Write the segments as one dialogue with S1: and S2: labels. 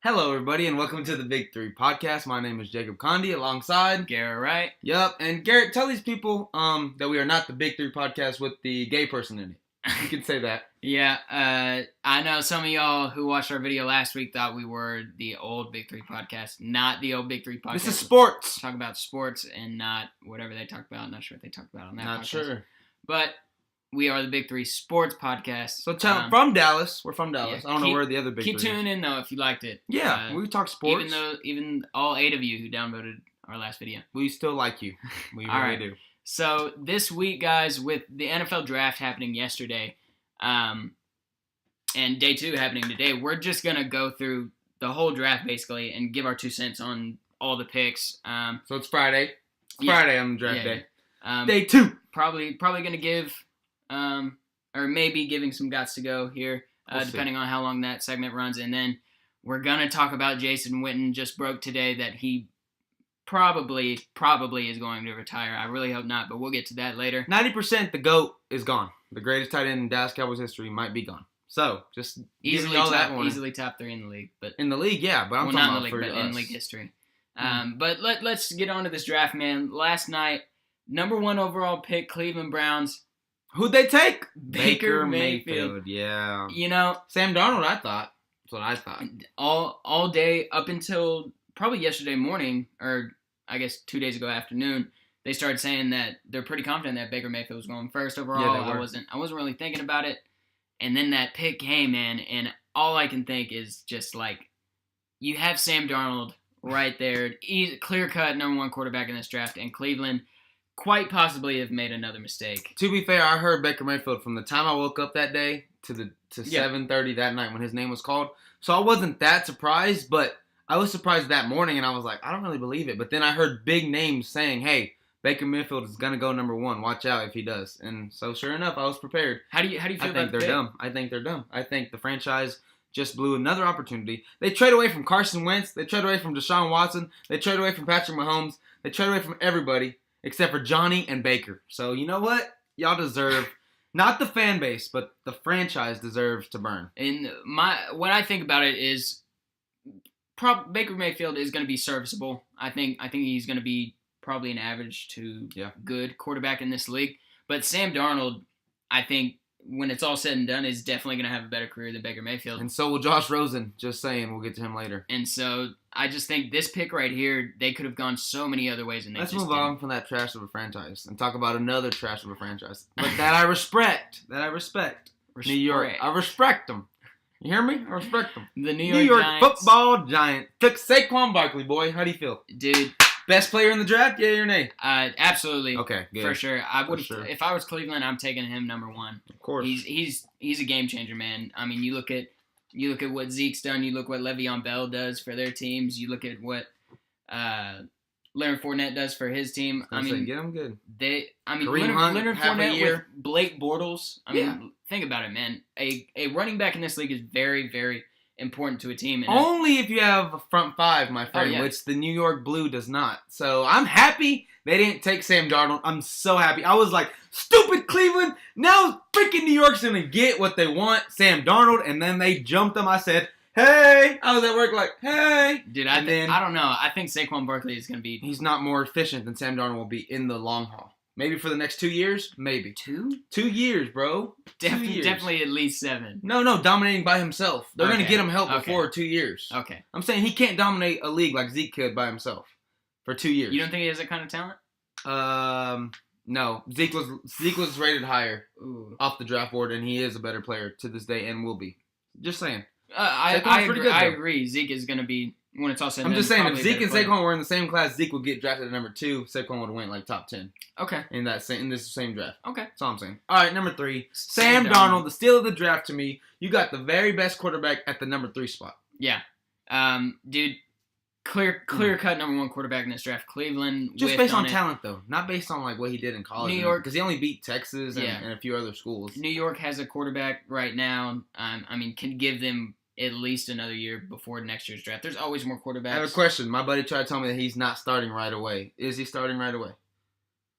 S1: Hello, everybody, and welcome to the Big Three podcast. My name is Jacob Condi, alongside
S2: Garret, right?
S1: Yup, and Garrett, tell these people that we are not the Big Three podcast with the gay person in it. You can say that.
S2: Yeah, I know some of y'all who watched our video last week thought we were the old Big Three podcast, not the old Big Three podcast.
S1: This is sports.
S2: Talk about sports and not whatever they talk about. Not sure what they talk about on that
S1: Not
S2: podcast.
S1: sure.
S2: But we are the Big Three sports podcast.
S1: So from Dallas. We're from Dallas.
S2: Yeah,
S1: I don't know where the other Big
S2: Keep
S1: Three
S2: tuning in, though, if you liked it.
S1: Yeah, we talk sports.
S2: Even all 8 of you who downvoted our last video.
S1: We still like you. We
S2: All
S1: really
S2: right.
S1: do.
S2: So this week, guys, with the NFL draft happening yesterday, and day 2 happening today, we're just going to go through the whole draft, basically, and give our 2 cents on all the picks.
S1: So it's Friday. Friday on the draft day. Day 2.
S2: Probably going to give, or maybe giving some guts to go here, depending on how long that segment runs. And then we're going to talk about Jason Witten. Just broke today that he probably is going to retire. I really hope not, but we'll get to that later.
S1: 90% the GOAT is gone. The greatest tight end in Dallas Cowboys history might be gone. So, just
S2: easily top 3 in the league. But
S1: in the league, yeah. But I'm talking
S2: not
S1: about
S2: in the league,
S1: for
S2: but
S1: us.
S2: in league history. But let's get on to this draft, man. Last night, number 1 overall pick, Cleveland Browns.
S1: Who'd they take?
S2: Baker Mayfield.
S1: Yeah.
S2: You know,
S1: Sam Darnold, I thought. That's what I thought.
S2: All day up until probably yesterday morning, or I guess 2 days ago afternoon, they started saying that they're pretty confident that Baker Mayfield was going first overall.
S1: Yeah, they were.
S2: I wasn't really thinking about it. And then that pick came, man, and all I can think is just like, you have Sam Darnold right there, clear-cut number 1 quarterback in this draft, and Cleveland quite possibly have made another mistake.
S1: To be fair, I heard Baker Mayfield from the time I woke up that day to 7:30 that night when his name was called. So I wasn't that surprised, but I was surprised that morning, and I was like, I don't really believe it. But then I heard big names saying, hey, Baker Mayfield is going to go number 1. Watch out if he does. And so sure enough, I was prepared.
S2: How do you feel about
S1: I think
S2: the
S1: they're
S2: pick?
S1: dumb. I think they're dumb. I think the franchise just blew another opportunity. They trade away from Carson Wentz. They trade away from Deshaun Watson. They trade away from Patrick Mahomes. They trade away from everybody except for Johnny and Baker. So you know what? Y'all deserve, not the fan base, but the franchise deserves to burn.
S2: And what I think about it is, Baker Mayfield is going to be serviceable. I think he's going to be probably an average to good quarterback in this league. But Sam Darnold, I think, when it's all said and done, is definitely going to have a better career than Baker Mayfield.
S1: And so will Josh Rosen. Just saying, we'll get to him later.
S2: And so I just think this pick right here, they could have gone so many other ways, and
S1: Let's move on from that trash of a franchise and talk about another trash of a franchise. But that I respect. New York. I respect them. You hear me? I respect them.
S2: The New
S1: New York
S2: Giants.
S1: football giant took Saquon Barkley, boy. How do you feel?
S2: Dude.
S1: Best player in the draft? Yeah or nay?
S2: Absolutely.
S1: Okay, good.
S2: For sure. I would.
S1: Sure.
S2: If I was Cleveland, I'm taking him number 1.
S1: Of course.
S2: He's a game changer, man. I mean, you look at what Zeke's done. You look what Le'Veon Bell does for their teams. You look at what Leonard Fournette does for his team.
S1: I mean, get him good.
S2: Leonard Fournette with Blake Bortles. Think about it, man. A running back in this league is very, very important to a team. And
S1: only if you have a front 5, my friend, which the New York Blue does not. So I'm happy they didn't take Sam Darnold. I'm so happy. I was like, stupid Cleveland. Now freaking New York's going to get what they want, Sam Darnold. And then they jumped him. I said, hey. I was at work like, hey.
S2: Dude, I don't know. I think Saquon Barkley is going to be...
S1: He's not more efficient than Sam Darnold will be in the long haul. Maybe for the next 2 years? Maybe.
S2: 2?
S1: 2 years, bro.
S2: Definitely at least 7.
S1: No, dominating by himself. They're going to get him help before 2 years.
S2: Okay.
S1: I'm saying he can't dominate a league like Zeke could by himself for 2 years.
S2: You don't think he has that kind of talent?
S1: No. Zeke was rated higher off the draft board, and he is a better player to this day and will be. Just saying.
S2: I agree. Zeke is going to be... When it's all said and done,
S1: I'm just saying, if Zeke and Saquon were in the same class, Zeke would get drafted at number 2. Saquon would win like top 10.
S2: Okay.
S1: In this same draft.
S2: Okay.
S1: That's all I'm saying. All right, number 3, Sam Darnold, the steal of the draft to me. You got the very best quarterback at the number 3 spot.
S2: Yeah. Dude, clear cut number 1 quarterback in this draft. Cleveland.
S1: Just based on talent, though, not based on like what he did in college.
S2: New York,
S1: because he only beat Texas and a few other schools.
S2: New York has a quarterback right now. Can give them at least another year before next year's draft. There's always more quarterbacks.
S1: I have a question. My buddy tried to tell me that he's not starting right away. Is he starting right away?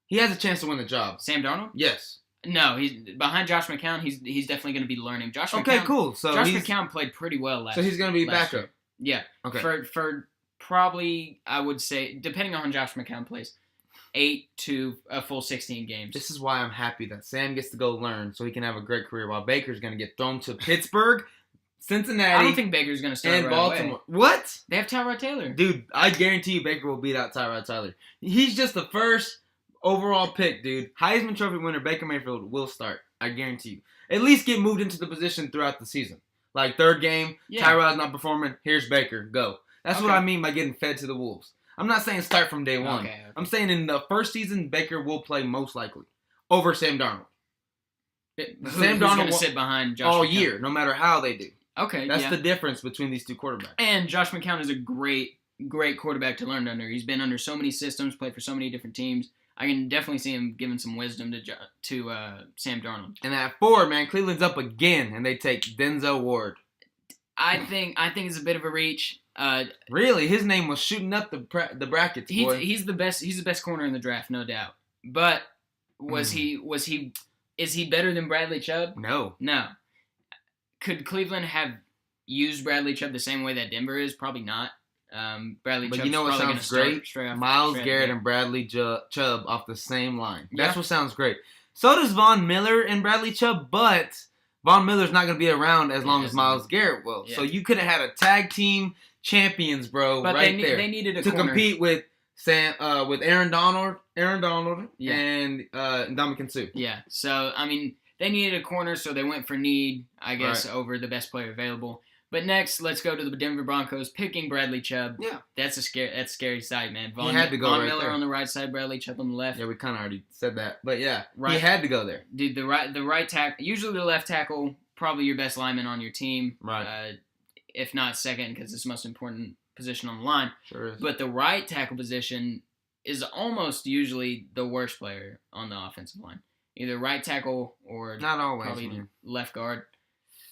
S1: He has a chance to win the job.
S2: Sam Darnold?
S1: Yes.
S2: No, he's behind Josh McCown. He's definitely going to be learning.
S1: Okay, cool. So
S2: Josh McCown played pretty well last year.
S1: So he's going to be backup.
S2: Yeah.
S1: Okay.
S2: For probably, I would say, depending on how Josh McCown plays, 8 to a full 16 games.
S1: This is why I'm happy that Sam gets to go learn so he can have a great career while Baker's going to get thrown to Pittsburgh, Cincinnati,
S2: I don't think Baker's going to start
S1: and
S2: right
S1: Baltimore.
S2: away.
S1: What?
S2: They have Tyrod Taylor.
S1: Dude, I guarantee you Baker will beat out Tyrod Taylor. He's just the first overall pick, dude. Heisman Trophy winner Baker Mayfield will start. I guarantee you. At least get moved into the position throughout the season. Like, third game, Tyrod's not performing, here's Baker, go. That's what I mean by getting fed to the Wolves. I'm not saying start from day one.
S2: Okay.
S1: I'm saying in the first season, Baker will play most likely over Sam Darnold.
S2: Sam Darnold going to sit behind Josh
S1: all
S2: McCown?
S1: Year, no matter how they do.
S2: Okay,
S1: That's the difference between these two quarterbacks.
S2: And Josh McCown is a great quarterback to learn under. He's been under so many systems, played for so many different teams. I can definitely see him giving some wisdom to Sam Darnold.
S1: And at 4, man, Cleveland's up again, and they take Denzel Ward.
S2: I think it's a bit of a reach.
S1: Really, his name was shooting up the brackets. Boy.
S2: He's the best. He's the best corner in the draft, no doubt. But is he better than Bradley Chubb?
S1: No.
S2: Could Cleveland have used Bradley Chubb the same way that Denver is? Probably not. Bradley Chubb's
S1: you know what sounds great? Myles Garrett and Bradley Chubb off the same line. That's what sounds great. So does Von Miller and Bradley Chubb, but Von Miller's not going to be around as long as Myles Garrett will. Yeah. So you could have had a tag team champions, bro,
S2: but
S1: right there.
S2: They needed a
S1: to
S2: corner.
S1: Compete with with Aaron Donald, and Ndamukong Suh.
S2: Yeah. So I mean, they needed a corner, so they went for need, I guess, over the best player available. But next, let's go to the Denver Broncos picking Bradley Chubb.
S1: Yeah.
S2: That's a scary sight, man.
S1: He had to go
S2: Von
S1: right
S2: Miller
S1: there.
S2: on the right side, Bradley Chubb on the left.
S1: Yeah, we kind of already said that. But yeah, he had to go there.
S2: Dude, the right tackle, usually the left tackle, probably your best lineman on your team.
S1: Right.
S2: If not second, because it's the most important position on the line.
S1: Sure is.
S2: But the right tackle position is almost usually the worst player on the offensive line. Either right tackle or
S1: not always,
S2: probably
S1: man.
S2: Left guard.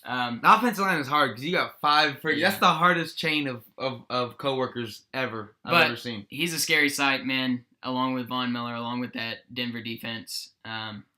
S1: The offensive line is hard because you got 5 That's the hardest chain of coworkers I've ever seen.
S2: He's a scary sight, man, along with Von Miller, along with that Denver defense.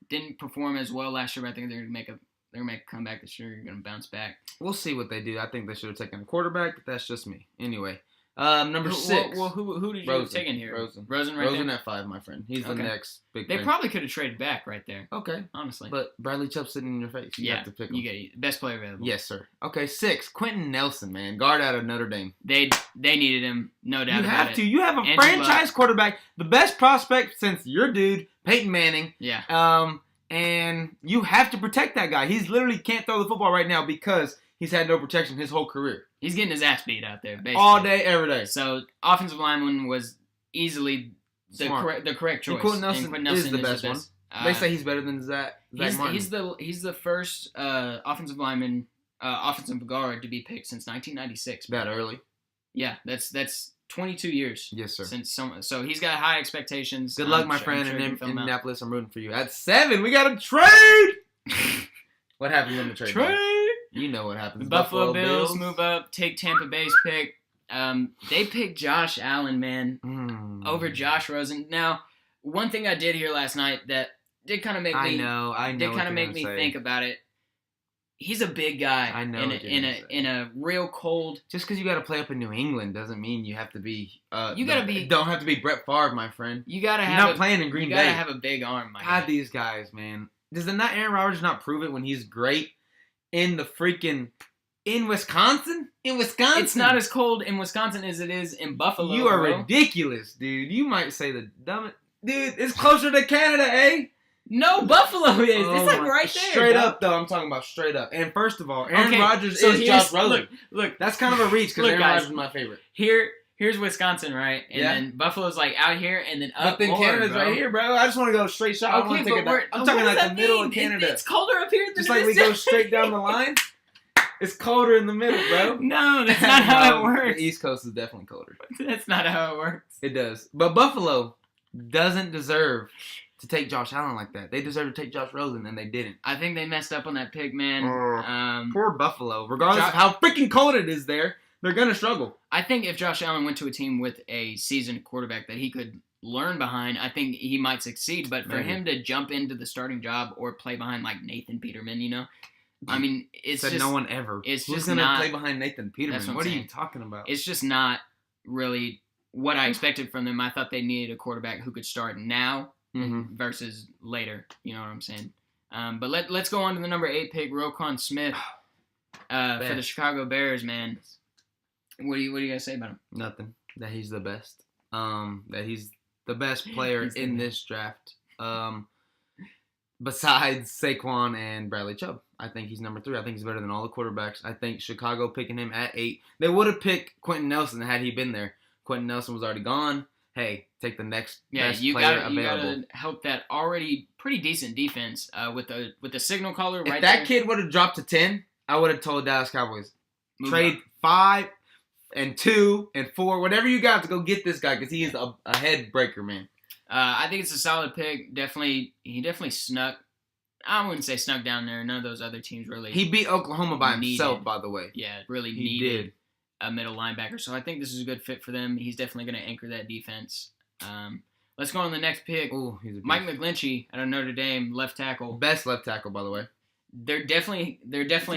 S2: Didn't perform as well last year, but I think they're going to make a comeback this year. They're going to bounce back.
S1: We'll see what they do. I think they should have taken a quarterback, but that's just me. Anyway. Number 6.
S2: Well, who did you take in here? Rosen
S1: at 5, my friend. He's the next big thing.
S2: They probably could have traded back right there.
S1: Okay.
S2: Honestly.
S1: But Bradley Chubb sitting in your face. You have to pick him.
S2: You get it. Best player available.
S1: Yes, sir. Okay, 6. Quentin Nelson, man. Guard out of Notre Dame.
S2: They needed him, no doubt about it.
S1: You have to. You have a franchise quarterback, the best prospect since your dude, Peyton Manning.
S2: Yeah.
S1: And you have to protect that guy. He's literally can't throw the football right now because he's had no protection his whole career.
S2: He's getting his ass beat out there, basically.
S1: All day, every day.
S2: So, offensive lineman was easily the correct choice.
S1: And Quentin Nelson is the best one. They say he's better than Zach Martin.
S2: He's the first offensive lineman, offensive guard to be picked since 1996.
S1: That early?
S2: Yeah, that's 22 years.
S1: Yes, sir.
S2: So he's got high expectations.
S1: Good luck, my friend, in Indianapolis. I'm rooting for you. At 7, we got a trade! What happened in the trade? You know what happens.
S2: The Buffalo Bills move up, take Tampa Bay's pick. They picked Josh Allen, man, over Josh Rosen. Now, one thing I did hear last night that did kind of make me think about it. He's a big guy.
S1: I know.
S2: In a real cold.
S1: Just because you got to play up in New England doesn't mean you have to be.
S2: Don't
S1: have to be Brett Favre, my friend.
S2: You gotta have.
S1: You're not playing in Green Bay.
S2: You gotta have a big arm, my guy.
S1: These guys, man. Does Aaron Rodgers not prove it when he's great in Wisconsin?
S2: It's not as cold in Wisconsin as it is in Buffalo.
S1: You are ridiculous, dude. You might say the dumbest. Dude, it's closer to Canada, eh?
S2: No, Buffalo is. It's like right there.
S1: Straight up, though. I'm talking about straight up. And first of all, Aaron Rodgers is Josh Rosen.
S2: Look.
S1: That's kind of a reach because Aaron Rodgers is my favorite.
S2: Here's Wisconsin, right? And then Buffalo's like out here and then up.
S1: But then Canada's right here, bro. I just want to go straight shot.
S2: Okay,
S1: I'm talking like the middle of Canada.
S2: It's colder up here than
S1: just like we go straight down the line. It's colder in the middle, bro.
S2: No, that's not how it works.
S1: The East Coast is definitely colder.
S2: That's not how it works.
S1: It does. But Buffalo doesn't deserve to take Josh Allen like that. They deserve to take Josh Rosen, and they didn't.
S2: I think they messed up on that pick, man.
S1: Poor Buffalo. Regardless of how freaking cold it is there, they're going to struggle.
S2: I think if Josh Allen went to a team with a seasoned quarterback that he could learn behind, I think he might succeed. But for him to jump into the starting job or play behind like Nathan Peterman, I mean, it's
S1: Said
S2: just
S1: no one ever.
S2: It's
S1: Who's
S2: just
S1: gonna
S2: not
S1: play behind Nathan Peterman?
S2: That's what I'm
S1: What are
S2: saying.
S1: you talking about?
S2: It's just not really what I expected from them. I thought they needed a quarterback who could start now versus later. You know what I'm saying? But let's go on to the number 8 pick, Roquan Smith, for the Chicago Bears. Man, what do you guys say about him?
S1: Nothing. That he's the best. That he's the best player in this draft. Besides Saquon and Bradley Chubb. I think he's number 3. I think he's better than all the quarterbacks. I think Chicago picking him at 8. They would have picked Quentin Nelson had he been there. Quentin Nelson was already gone. Hey, take the next best player available. You gotta
S2: help that already pretty decent defense with the signal caller right there.
S1: If that kid would have dropped to 10, I would have told Dallas Cowboys, trade 5 and 2 and 4, whatever you got to go get this guy because he is a head breaker, man.
S2: I think it's a solid pick. He definitely snuck. I wouldn't say snuck down there. None of those other teams really.
S1: He beat Oklahoma by himself, by the way.
S2: Yeah, really needed a middle linebacker. So I think this is a good fit for them. He's definitely going to anchor that defense. Let's go on to the next pick.
S1: Ooh, he's a beast.
S2: Mike McGlinchey out of Notre Dame, left tackle.
S1: Best left tackle, by the way.
S2: They're definitely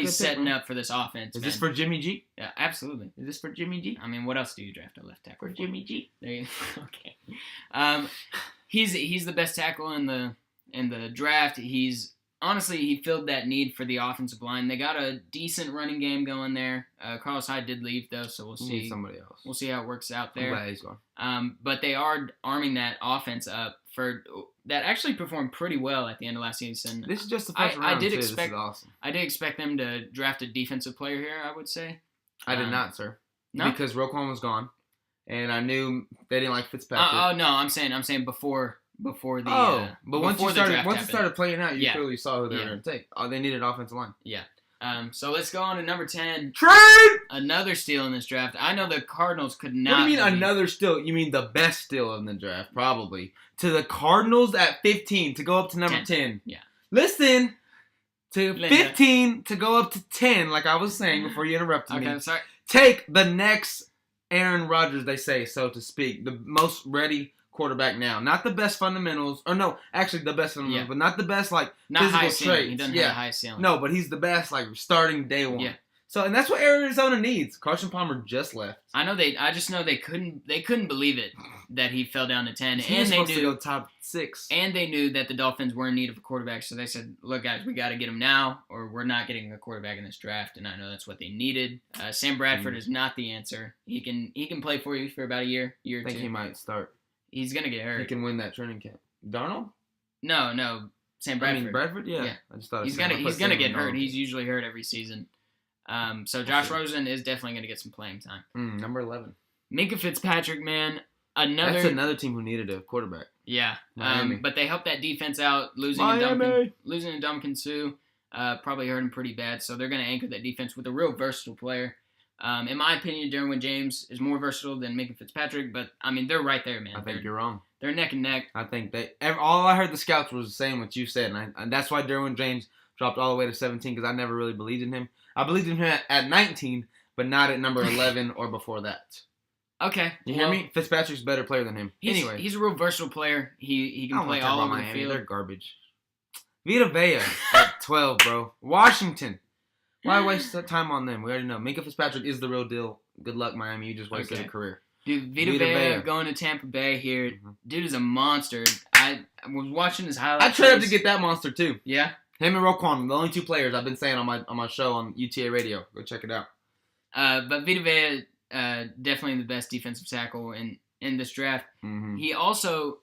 S2: setting up for this offense.
S1: Is this for Jimmy G?
S2: Yeah, absolutely.
S1: Is this for Jimmy G?
S2: I mean, what else do you draft a left tackle
S1: for? Jimmy G.
S2: There you go. Okay. He's the best tackle in the draft. He filled that need for the offensive line. They got a decent running game going there. Carlos Hyde did leave though, so we'll see.
S1: Need somebody else.
S2: We'll see how it works out there.
S1: I'm glad he's gone.
S2: But they are arming that offense up that actually performed pretty well at the end of last season.
S1: This is just the first round. This is awesome.
S2: I did expect them to draft a defensive player here. I would say.
S1: I did not, sir.
S2: No,
S1: because Roquan was gone, and I knew they didn't like Fitzpatrick.
S2: No, I'm saying before the
S1: but once it started playing out, you clearly saw who they were going to take. They needed offensive line.
S2: Yeah. So let's go on to number 10.
S1: Trade!
S2: Another steal in this draft. I know the Cardinals could not.
S1: What do you mean another steal? You mean the best steal in the draft, probably. To the Cardinals at 15 to go up to number 10.
S2: Yeah.
S1: Listen, to 15 to go up to 10, like I was saying before you interrupted me.
S2: Okay, sorry.
S1: Take the next Aaron Rodgers, they say, so to speak. The most ready quarterback now. Not the best fundamentals. Or no, actually the best fundamentals, but not the best, like,
S2: not
S1: physical
S2: high
S1: traits.
S2: He doesn't have a high ceiling.
S1: No, but he's the best, like, starting day one.
S2: Yeah.
S1: So, and that's what Arizona needs. Carson Palmer just left.
S2: I just know they couldn't believe it that he fell down to 10.
S1: He was supposed to go top 6.
S2: And they knew that the Dolphins were in need of a quarterback, so they said, look, guys, we got to get him now, or we're not getting a quarterback in this draft, and I know that's what they needed. Sam Bradford is not the answer. He can play for you for about a year or two.
S1: I think he might start.
S2: He's going to get hurt.
S1: He can win that training camp. Darnold?
S2: No. Sam Bradford.
S1: I mean, Bradford? Yeah. I just thought
S2: he's gonna get hurt. He's usually hurt every season. So Josh Rosen is definitely going to get some playing time.
S1: Number 11.
S2: Minkah Fitzpatrick, man.
S1: That's another team who needed a quarterback.
S2: Yeah. But they helped that defense out. Losing to Ndamukong Suh probably hurt him pretty bad. So they're going to anchor that defense with a real versatile player. In my opinion, Derwin James is more versatile than Minkah Fitzpatrick. But, I mean, they're right there, man.
S1: I think you're wrong.
S2: They're neck and neck.
S1: I think all I heard the scouts was saying what you said. And that's why Derwin James dropped all the way to 17 because I never really believed in him. I believed in him at 19, but not at number 11 or before that.
S2: Okay.
S1: You hear me? Fitzpatrick's a better player than him. Anyway.
S2: He's a real versatile player. He can play all over the field.
S1: They're garbage. Vita Vea at 12, bro. Washington. Why waste time on them? We already know. Minkah Fitzpatrick is the real deal. Good luck, Miami. You just wasted a career.
S2: Dude, Vita Vea going to Tampa Bay here. Dude is a monster. I was watching his highlights.
S1: I tried to get that monster, too.
S2: Yeah?
S1: Him and Roquan, the only 2 players I've been saying on my show on UTA Radio. Go check it out.
S2: But Vita Vea, definitely the best defensive tackle in this draft.
S1: Mm-hmm.
S2: He also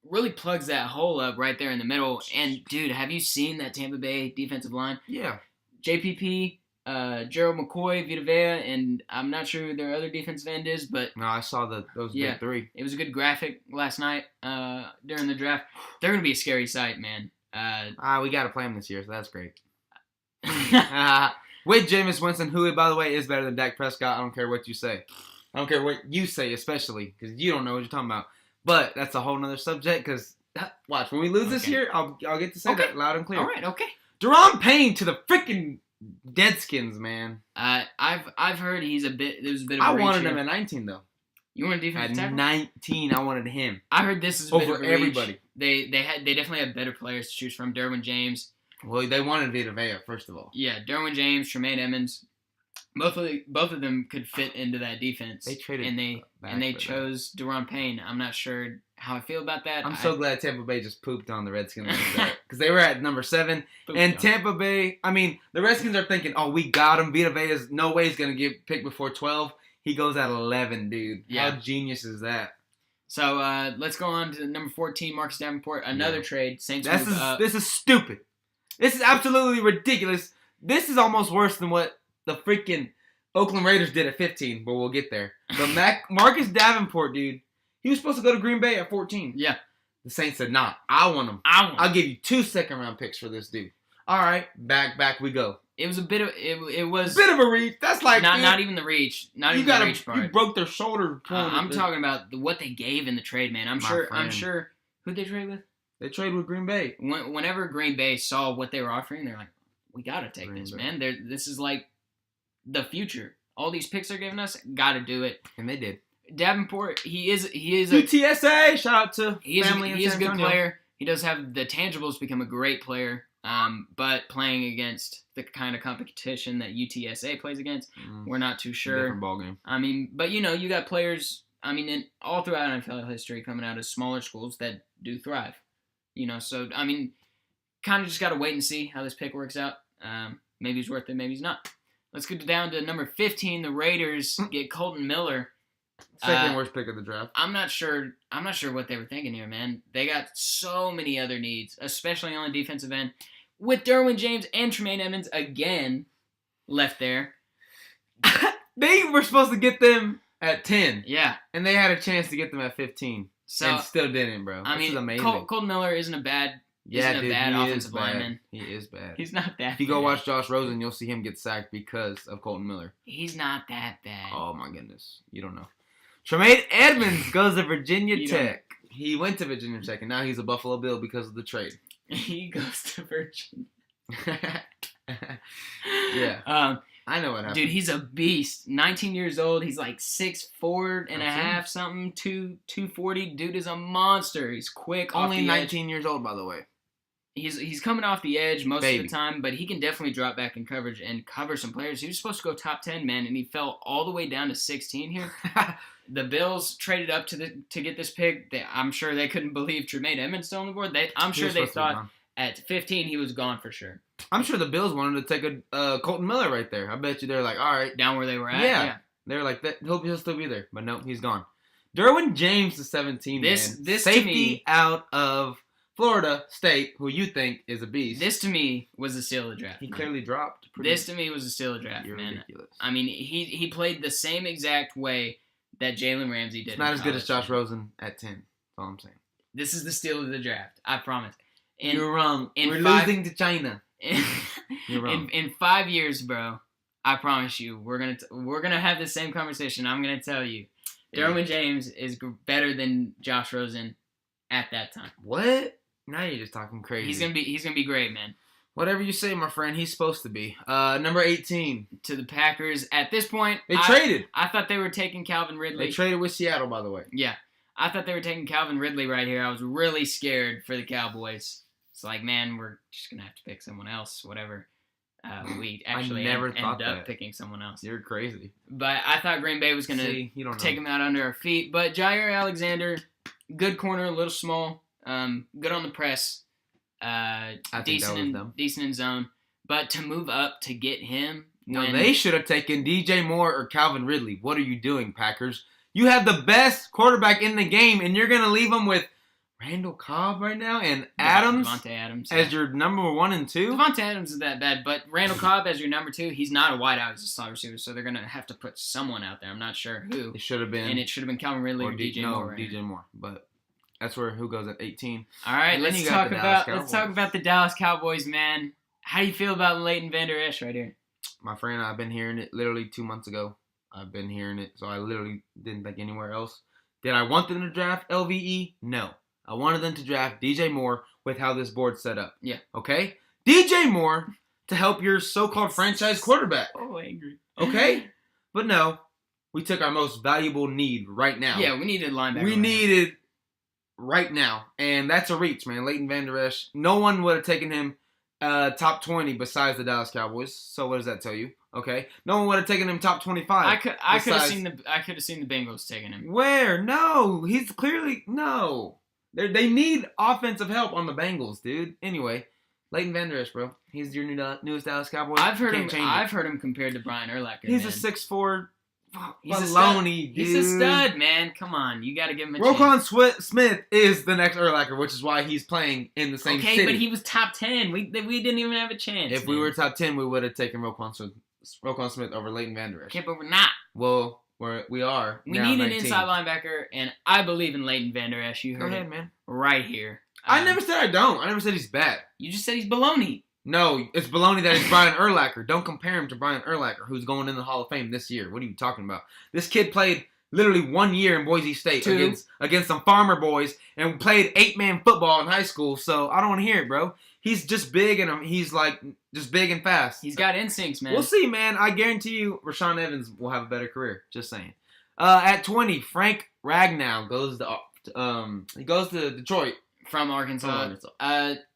S2: really plugs that hole up right there in the middle. And dude, have you seen that Tampa Bay defensive line?
S1: Yeah.
S2: JPP, Gerald McCoy, Vita Vea, and I'm not sure who their other defensive end is, but
S1: no, I saw those big 3.
S2: It was a good graphic last night during the draft. They're gonna be a scary sight, man.
S1: We got to play him this year, so that's great. With Jameis Winston, who, by the way, is better than Dak Prescott. I don't care what you say. I don't care what you say, especially, because you don't know what you're talking about. But that's a whole nother subject, because, watch, when we lose this year, I'll get to say that loud and clear.
S2: All right, okay.
S1: Deron Payne to the freaking Deadskins, man.
S2: I've heard he's there's a bit of
S1: I wanted him at 19, though.
S2: You want a defensive tackle?
S1: At 19, I wanted him.
S2: I heard this is a bit of a reach.
S1: Everybody.
S2: They definitely have better players to choose from. Derwin James.
S1: Well, they wanted Vita Vea, first of all.
S2: Yeah, Derwin James, Tremaine Edmonds, both of them could fit into that defense.
S1: They traded
S2: and they chose Daron Payne. I'm not sure how I feel about that.
S1: I'm so glad Tampa Bay just pooped on the Redskins because they were at number 7, and Tampa Bay. I mean, the Redskins are thinking, "Oh, we got him. Vita Vea is no way he's gonna get picked before 12. He goes at 11, dude. Yeah. How genius is that?"
S2: So let's go on to number 14, Marcus Davenport. Another trade. Saints move up.
S1: This is stupid. This is absolutely ridiculous. This is almost worse than what the freaking Oakland Raiders did at 15, but we'll get there. But Marcus Davenport, dude, he was supposed to go to Green Bay at 14.
S2: Yeah.
S1: The Saints said, "Nah, I want him. I'll give you 2 second-round picks for this dude." All right, back we go.
S2: It was a bit of it was
S1: a bit of a reach. That's like
S2: not even the reach. Not even the reach part.
S1: You broke their shoulder.
S2: I'm talking about what they gave in the trade, man. I'm sure. Who'd they trade with?
S1: They traded with Green Bay.
S2: Whenever Green Bay saw what they were offering, they're like, "We gotta take this, man. This is like the future. All these picks they're giving us, gotta do it."
S1: And they did.
S2: Davenport, he is
S1: UTSA. Shout out to family.
S2: He is a good player. He does have the tangibles to become a great player. But playing against the kind of competition that UTSA plays against, we're not too sure.
S1: Different ballgame.
S2: I mean, but you got players. I mean, all throughout NFL history, coming out of smaller schools that do thrive. So I mean, kind of just got to wait and see how this pick works out. Maybe he's worth it, maybe he's not. Let's get down to number 15. The Raiders get Colton Miller.
S1: Second worst pick of the draft.
S2: I'm not sure what they were thinking here, man. They got so many other needs, especially on the defensive end. With Derwin James and Tremaine Edmonds again left there.
S1: They were supposed to get them at 10.
S2: Yeah.
S1: And they had a chance to get them at 15. And still didn't, bro.
S2: This is amazing. Colton Miller isn't a bad offensive lineman.
S1: He is bad.
S2: He's not that bad.
S1: If you go watch Josh Rosen, you'll see him get sacked because of Colton Miller.
S2: He's not that bad.
S1: Oh, my goodness. You don't know. Tremaine Edmonds goes to Virginia Tech. He went to Virginia Tech, and now he's a Buffalo Bill because of the trade.
S2: He goes to Virginia.
S1: Yeah. I know what happened.
S2: Dude, he's a beast. 19 years old. He's like 6'4" and a half, something, 240. Dude is a monster. He's quick.
S1: Only
S2: off the
S1: 19
S2: edge.
S1: Years old, by the way.
S2: He's coming off the edge most of the time, but he can definitely drop back in coverage and cover some players. He was supposed to go top 10, man, and he fell all the way down to 16 here. The Bills traded up to get this pick. I'm sure they couldn't believe Tremaine Edmonds still on the board. I'm sure they thought at 15 he was gone for sure.
S1: I'm sure the Bills wanted to take a Colton Miller right there. I bet you they're like, all right.
S2: Down where they were at?
S1: Yeah. They're like, he'll still be there. But no, he's gone. Derwin James to 17,
S2: this
S1: safety
S2: to me,
S1: out of Florida State, who you think is a beast.
S2: This to me was a steal of the draft.
S1: He clearly dropped.
S2: This to me was a steal of the draft, man. Ridiculous. I mean, he played the same exact way that Jalen Ramsey did.
S1: It's not as good as Josh Rosen at 10. That's all I'm saying.
S2: This is the steal of the draft. I promise.
S1: You're wrong. We're losing to China. You're wrong.
S2: In 5 years, bro, I promise you, we're gonna have the same conversation. I'm gonna tell you, Derwin James is better than Josh Rosen at that time.
S1: What? Now you're just talking crazy.
S2: He's gonna be great, man.
S1: Whatever you say, my friend. He's supposed to be. Number 18
S2: to the Packers. At this point,
S1: they traded.
S2: I thought they were taking Calvin Ridley.
S1: They traded with Seattle, by the way.
S2: Yeah, I thought they were taking Calvin Ridley right here. I was really scared for the Cowboys. It's like, man, we're just gonna have to pick someone else. Whatever. We actually ended up picking someone else.
S1: You're crazy.
S2: But I thought Green Bay was gonna take him out under our feet. But Jair Alexander, good corner, a little small, good on the press. Decent in zone, but to move up to get him,
S1: they should have taken DJ Moore or Calvin Ridley. What are you doing, Packers? You have the best quarterback in the game, and you're gonna leave him with Randall Cobb right now and
S2: Devontae Adams
S1: as your number 1 and 2.
S2: Devontae Adams is that bad, but Randall Cobb as your number 2. He's not a wideout; he's a slot receiver, so they're gonna have to put someone out there. I'm not sure who.
S1: It should have been,
S2: and it should have been Calvin Ridley or DJ Moore. Right
S1: DJ Moore, but. That's who goes at 18.
S2: All right, let's talk about the Dallas Cowboys, man. How do you feel about Leighton Vander Esch right here?
S1: My friend, I've been hearing it literally 2 months ago. I've been hearing it, so I literally didn't think anywhere else. Did I want them to draft LVE? No. I wanted them to draft DJ Moore with how this board's set up.
S2: Yeah.
S1: Okay? DJ Moore to help your so-called franchise quarterback.
S2: Oh, angry.
S1: Okay? But no, we took our most valuable need right now.
S2: Yeah, we needed linebacker.
S1: We needed right now, and that's a reach, man. Leighton Vander Esch. No one would have taken him top 20 besides the Dallas Cowboys. So what does that tell you? Okay, no one would have taken him top 25.
S2: I could have seen the Bengals taking him.
S1: Where? No, he's clearly no. They need offensive help on the Bengals, dude. Anyway, Leighton Vander Esch, bro. He's your newest Dallas Cowboy.
S2: I've heard him compared to Brian Urlacher.
S1: He's a 6'4".
S2: He's
S1: baloney, dude.
S2: He's a stud, man. Come on, you got to give him a
S1: chance.
S2: Roquan
S1: Smith is the next Urlacher, which is why he's playing in the same city.
S2: Okay, but he was top 10. We didn't even have a chance.
S1: If we were top 10, we would have taken Roquan Smith over Leighton Vander Esch.
S2: Okay, but we're not.
S1: Well, we are.
S2: We need an inside linebacker, and I believe in Leighton Vander Esch. You heard
S1: Go ahead, man.
S2: Right here.
S1: I never said I don't. I never said he's bad.
S2: You just said he's baloney.
S1: No, it's baloney that it's Brian Urlacher. Don't compare him to Brian Urlacher, who's going in the Hall of Fame this year. What are you talking about? This kid played literally 1 year in Boise State against some farmer boys and played 8-man football in high school, so I don't want to hear it, bro. He's just big, and he's like just big and fast.
S2: He's got instincts, man.
S1: We'll see, man. I guarantee you Rashaan Evans will have a better career. Just saying. At 20, Frank Ragnow goes to Detroit.
S2: From Arkansas.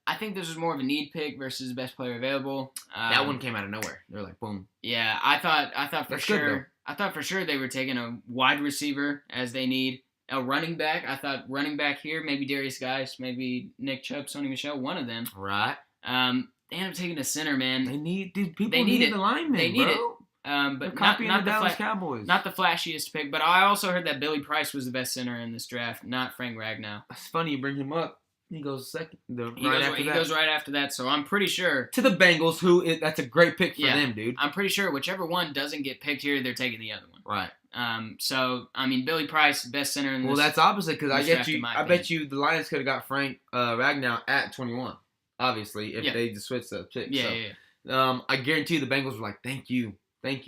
S2: I think this was more of a need pick versus best player available.
S1: That one came out of nowhere. They're like, boom.
S2: Yeah, I thought for sure. I thought for sure they were taking a wide receiver as they need a running back. I thought running back here, maybe Darius Geis, maybe Nick Chubb, Sony Michel, one of them.
S1: Right.
S2: They ended up taking a center, man.
S1: They need the linemen.
S2: They need
S1: it.
S2: But
S1: not the Dallas Cowboys.
S2: Not the flashiest pick, but I also heard that Billy Price was the best center in this draft, not Frank Ragnow.
S1: It's funny you bring him up. He goes second. He
S2: goes right after that, so I'm pretty sure.
S1: To the Bengals, that's a great pick for them, dude.
S2: I'm pretty sure whichever one doesn't get picked here, they're taking the other one.
S1: Right.
S2: So, I mean, Billy Price, best center in this.
S1: Well, that's opposite, because I bet you the Lions could have got Frank Ragnow at 21, obviously, if they just switched the pick. Yeah. I guarantee you the Bengals were like, thank you.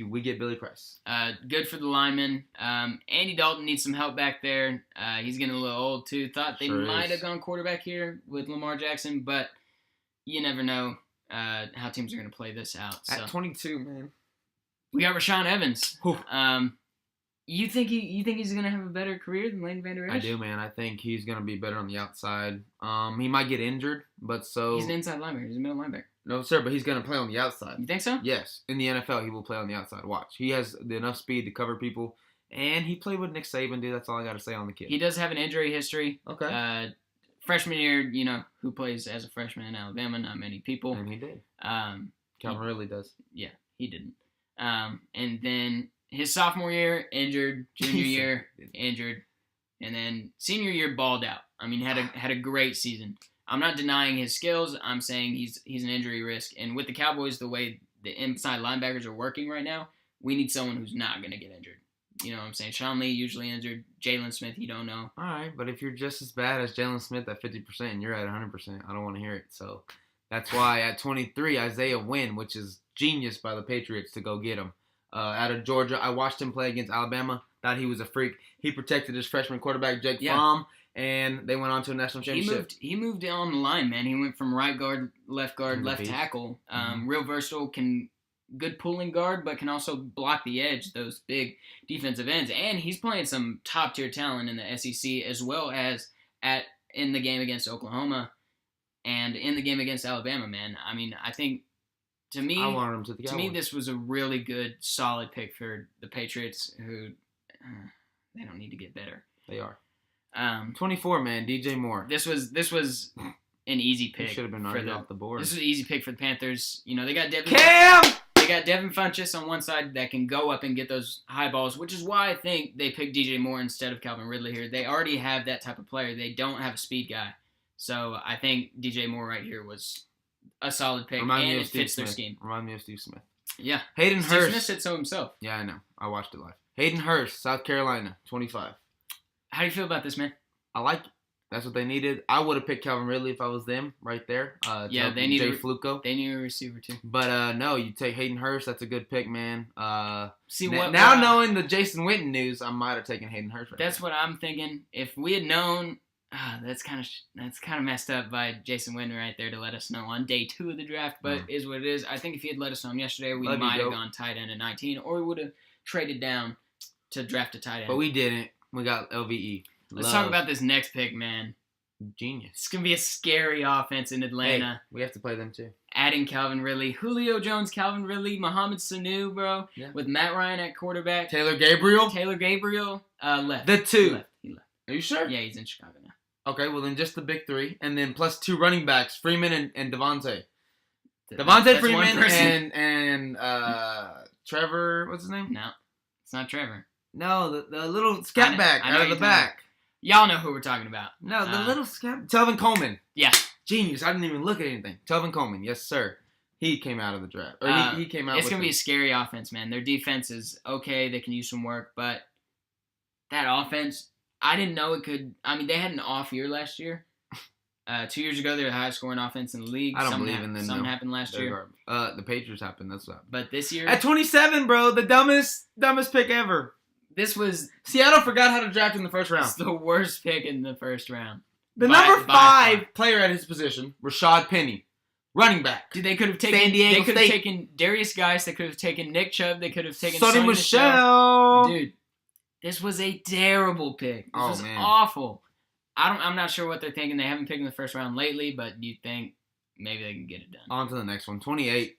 S1: We get Billy Price.
S2: Good for the lineman. Andy Dalton needs some help back there. He's getting a little old, too. Thought they might have gone quarterback here with Lamar Jackson, but you never know how teams are going to play this out.
S1: At 22, man.
S2: We got Rashaan Evans. You think he's going to have a better career than Leighton Vander Esch?
S1: I do, man. I think he's going to be better on the outside. He might get injured, but so...
S2: He's an inside linebacker. He's a middle linebacker.
S1: No, sir, but he's going to play on the outside.
S2: You think so?
S1: Yes. In the NFL, he will play on the outside. Watch. He has enough speed to cover people, and he played with Nick Saban, dude. That's all I got to say on the kid.
S2: He does have an injury history.
S1: Okay.
S2: Freshman year, who plays as a freshman in Alabama? Not many people.
S1: And he did. Calvin really does.
S2: Yeah, he didn't. And then his sophomore year, injured. Junior year, injured. And then senior year, balled out. I mean, had a great season. I'm not denying his skills. I'm saying he's an injury risk. And with the Cowboys, the way the inside linebackers are working right now, we need someone who's not going to get injured. You know what I'm saying? Sean Lee usually injured. Jalen Smith, you don't know.
S1: All right, but if you're just as bad as Jalen Smith at 50% and you're at 100%, I don't want to hear it. So that's why at 23, Isaiah Wynn, which is genius by the Patriots to go get him. Out of Georgia, I watched him play against Alabama. Thought he was a freak. He protected his freshman quarterback, Jake Fromm. And they went on to a national championship.
S2: He moved on the line, man. He went from right guard, left tackle. Real versatile, good pulling guard, but can also block the edge, those big defensive ends. And he's playing some top-tier talent in the SEC as well as in the game against Oklahoma and in the game against Alabama, man. I mean, I think, to me, this was a really good, solid pick for the Patriots who they don't need to get better.
S1: They are. 24, man, DJ Moore.
S2: This was an easy pick.
S1: Should have been already off the board.
S2: This was an easy pick for the Panthers. They got Devin.
S1: Cam.
S2: They got Devin Funchess on one side that can go up and get those high balls, which is why I think they picked DJ Moore instead of Calvin Ridley here. They already have that type of player. They don't have a speed guy, so I think DJ Moore right here was a solid pick, and it fits their scheme.
S1: Remind me of Steve Smith.
S2: Yeah,
S1: Hayden Hurst.
S2: Steve Smith said so himself.
S1: Yeah, I know. I watched it live. Hayden Hurst, South Carolina, 25.
S2: How do you feel about this, man?
S1: I like it. That's what they needed. I would have picked Calvin Ridley if I was them right there.
S2: They need
S1: Jay Fluco.
S2: They need a receiver too.
S1: But no, you take Hayden Hurst. That's a good pick, man. Knowing the Jason Witten news, I might have taken Hayden Hurst.
S2: That's what I'm thinking. If we had known, that's kind of messed up by Jason Witten right there to let us know on day 2 of the draft. But is what it is. I think if he had let us know yesterday, we might have gone tight end at 19, or we would have traded down to draft a tight end.
S1: But we didn't. We got LVE.
S2: Let's talk about this next pick, man.
S1: Genius.
S2: It's going to be a scary offense in Atlanta.
S1: Hey, we have to play them too.
S2: adding Calvin Ridley, Julio Jones, Calvin Ridley, Mohamed Sanu, bro, with Matt Ryan at quarterback.
S1: Taylor Gabriel
S2: left.
S1: The two.
S2: He left.
S1: Are you sure?
S2: Yeah, he's in Chicago now.
S1: Okay, well then just the big three, and then plus 2 running backs, Freeman and Devontae. Devontae Freeman and Trevor, what's his name?
S2: No, it's not Trevor.
S1: No, the little scat back out of the back.
S2: Y'all know who we're talking about.
S1: No, the little scat. Telvin Coleman.
S2: Yeah.
S1: Genius. I didn't even look at anything. Telvin Coleman. Yes, sir. He came out of the draft. Or he came out.
S2: It's going to be a scary offense, man. Their defense is okay. They can use some work, but that offense, I didn't know it could. I mean, they had an off year last year. 2 years ago, they were the highest scoring offense in the league.
S1: I don't believe in them.
S2: Something happened last year.
S1: The Patriots happened. That's what.
S2: But this year,
S1: at 27, bro, the dumbest pick ever.
S2: This was
S1: Seattle forgot how to draft in the first round.
S2: It's the worst pick in the first round.
S1: The number 5 player at his position, Rashad Penny, running back.
S2: Dude, they could have taken.
S1: San Diego
S2: they could
S1: State.
S2: have taken Darius Geis. They could have taken Nick Chubb. They could have taken
S1: Sonny
S2: Sony
S1: Michel.
S2: Dude, this was a terrible pick. This was
S1: man.
S2: awful. I'm not sure what they're thinking. They haven't picked in the first round lately, but you think maybe they can get it done.
S1: On to the next one, 28.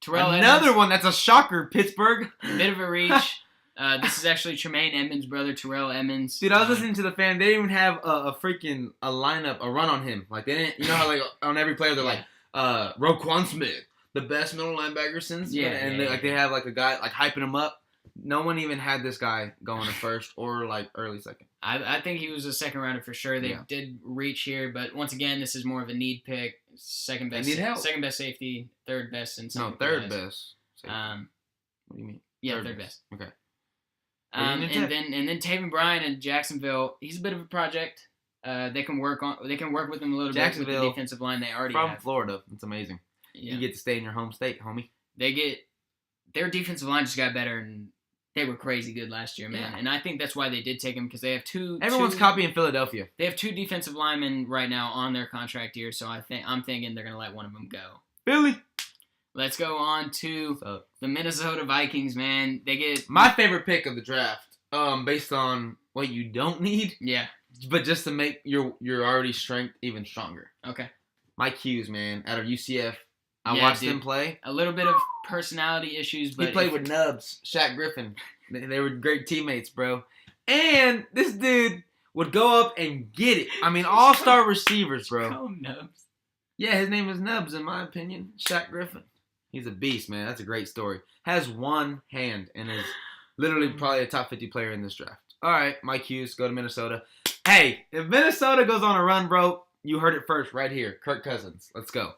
S2: Another
S1: Edmonds. One that's a shocker, Pittsburgh.
S2: Bit of a reach. This is actually Tremaine Edmonds' brother, Terrell Edmonds.
S1: Dude, I was listening to the fan. They didn't even have a lineup, a run on him. Like, they didn't, you know how, like, on every player, they're like, Roquan Smith, the best middle linebacker since. They have, like, a guy, like, hyping him up. No one even had this guy going to first or, like, early second.
S2: I think he was a second rounder for sure. They did reach here, but once again, this is more of a need pick. Second best safety, third best, and
S1: third best.
S2: What
S1: do you mean?
S2: Yeah, third best.
S1: Okay.
S2: And then Taven Bryan in Jacksonville. He's a bit of a project. They can work with him a little bit with the defensive line they already have.
S1: From Florida. It's amazing. Yeah. You get to stay in your home state, homie.
S2: Their defensive line just got better, and they were crazy good last year, man.
S1: Yeah.
S2: And I think that's why they did take him, because they have
S1: Everyone's copying Philadelphia.
S2: They have 2 defensive linemen right now on their contract year, so I'm thinking they're gonna let one of them go.
S1: Philly.
S2: Let's go on to the Minnesota Vikings, man. They get
S1: my favorite pick of the draft, based on what you don't need.
S2: Yeah.
S1: But just to make your already strength even stronger.
S2: Okay.
S1: Mike Hughes, man, out of UCF. I watched him play.
S2: A little bit of personality issues, but
S1: he played with Nubs, Shaq Griffin. They were great teammates, bro. And this dude would go up and get it. I mean, all-star receivers, bro.
S2: Call him Nubs.
S1: Yeah, his name is Nubs, in my opinion. Shaq Griffin. He's a beast, man. That's a great story. Has one hand and is literally probably a top 50 player in this draft. All right, Mike Hughes, go to Minnesota. Hey, if Minnesota goes on a run, bro, you heard it first right here. Kirk Cousins. Let's go.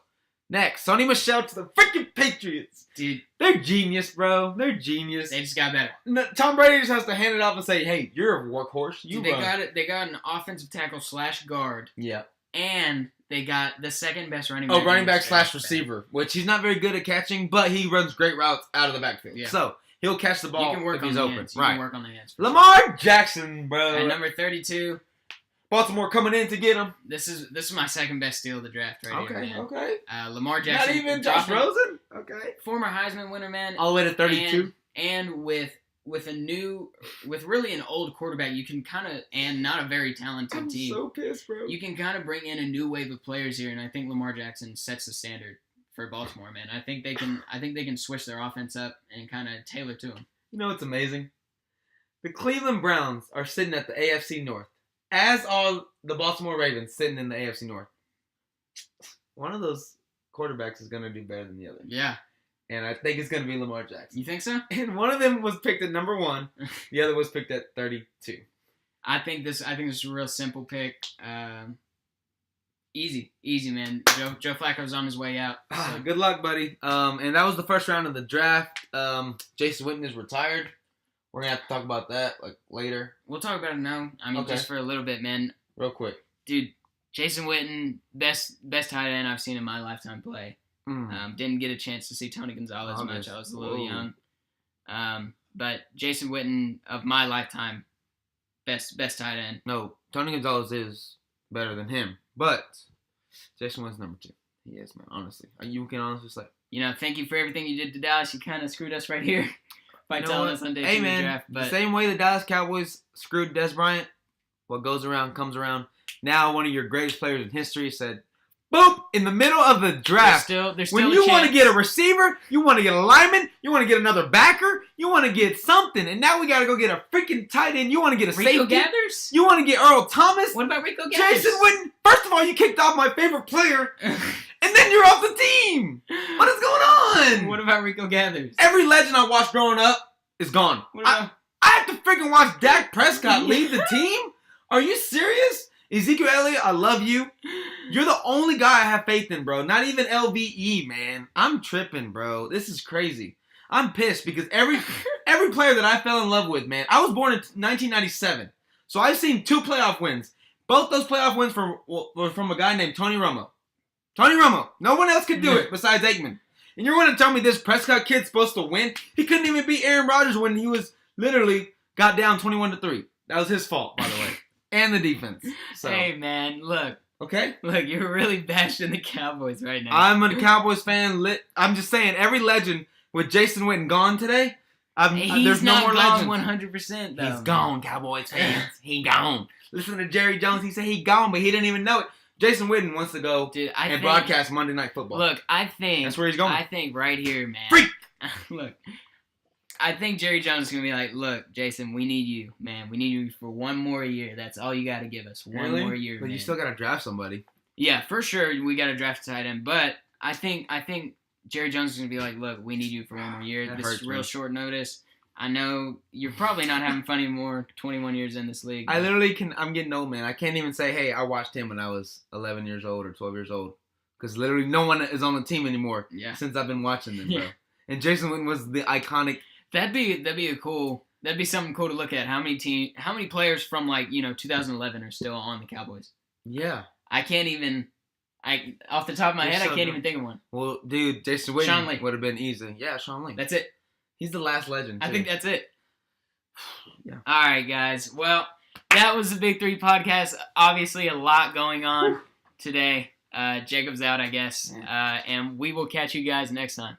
S1: Next, Sonny Michel to the freaking Patriots.
S2: Dude.
S1: They're genius, bro. They're genius.
S2: They just got better.
S1: No, Tom Brady just has to hand it off and say, hey, you're a workhorse.
S2: They got an offensive tackle / guard.
S1: Yeah.
S2: And they got the second best running back.
S1: Running back / receiver, which he's not very good at catching, but he runs great routes out of the backfield. Yeah. So he'll catch the ball if he's open.
S2: You can work on the hands.
S1: Lamar Jackson, bro.
S2: At number 32.
S1: Baltimore coming in to get him.
S2: This is my second best steal of the draft right here, man.
S1: Okay.
S2: Lamar Jackson.
S1: Not even Josh Rosen? Okay.
S2: Former Heisman winner, man.
S1: All the way to 32.
S2: And with really an old quarterback, you can and not a very talented team.
S1: I'm so pissed, bro.
S2: You can kind of bring in a new wave of players here, and I think Lamar Jackson sets the standard for Baltimore, man. I think they can switch their offense up and kind of tailor to them.
S1: You know what's amazing? The Cleveland Browns are sitting at the AFC North, as are the Baltimore Ravens sitting in the AFC North. One of those quarterbacks is going to do better than the other.
S2: Yeah.
S1: And I think it's going to be Lamar Jackson.
S2: You think so?
S1: And one of them was picked at number 1. The other was picked at 32.
S2: I think this is a real simple pick. Easy, man. Joe Flacco's on his way out. So.
S1: Good luck, buddy. And that was the first round of the draft. Jason Witten is retired. We're going to have to talk about that later.
S2: We'll talk about it now. I mean, just for a little bit, man.
S1: Real quick.
S2: Dude, Jason Witten, best tight end I've seen in my lifetime play. Didn't get a chance to see Tony Gonzalez much. I was a little young. But Jason Witten, of my lifetime, best tight end.
S1: No, Tony Gonzalez is better than him. But Jason Witten's number 2. He is, man, honestly. You can honestly say.
S2: Thank you for everything you did to Dallas. You kind of screwed us right here by telling us on day 2 of the draft. But
S1: the same way the Dallas Cowboys screwed Des Bryant, what goes around comes around. Now one of your greatest players in history said, Boop, in the middle of the draft.
S2: There's
S1: when you want to get a receiver, you want to get a lineman, you want to get another backer, you want to get something, and now we got to go get a freaking tight end. You want to get a
S2: Rico
S1: safety.
S2: Gathers?
S1: You want to get Earl Thomas.
S2: What about Rico Gathers?
S1: Jason Witten. First of all, you kicked off my favorite player, and then you're off the team. What is going on?
S2: What about Rico Gathers?
S1: Every legend I watched growing up is gone. I have to freaking watch Dak Prescott lead the team? Are you serious? Ezekiel Elliott, I love you. You're the only guy I have faith in, bro. Not even LVE, man. I'm tripping, bro. This is crazy. I'm pissed because every player that I fell in love with, man. I was born in 1997, so I've seen 2 playoff wins. Both those playoff wins were from a guy named Tony Romo. Tony Romo. No one else could do it besides Aikman. And you're going to tell me this Prescott kid's supposed to win? He couldn't even beat Aaron Rodgers when he was literally got down 21-3. That was his fault, by the way. And the defense. So.
S2: Hey, man, look.
S1: Okay?
S2: Look, you're really bashing the Cowboys right now.
S1: I'm a Cowboys fan. I'm just saying, every legend with Jason Witten gone today, there's no more legends.
S2: 100%, though.
S1: He's gone, Cowboys fans. He gone. Listen to Jerry Jones. He said he gone, but he didn't even know it. Jason Witten wants to go and broadcast Monday Night Football.
S2: Look, I think...
S1: That's where he's going.
S2: I think right here, man.
S1: Freak!
S2: Look. I think Jerry Jones is going to be like, look, Jason, we need you, man. We need you for one more year. That's all you got to give us. One more year,
S1: But
S2: man.
S1: you still got to draft somebody.
S2: Yeah, for sure, we got to draft a tight end. But I think Jerry Jones is going to be like, look, we need you for one more year. This is real short notice. I know you're probably not having fun anymore 21 years in this league.
S1: I literally I'm getting old, man. I can't even say, hey, I watched him when I was 11 years old or 12 years old. Because literally no one is on the team anymore since I've been watching them, bro. And Jason Witten was the iconic... That'd
S2: be something cool to look at. How many players from 2011 are still on the Cowboys?
S1: Yeah.
S2: I can't even off the top of my head, I can't even think of one.
S1: Well, dude, Jason Witten would have been easy. Yeah, Sean Lee.
S2: That's it.
S1: He's the last legend, too.
S2: I think that's it.
S1: Yeah.
S2: All right, guys. Well, that was the Big 3 podcast. Obviously, a lot going on today. Jacob's out, I guess. And we will catch you guys next time.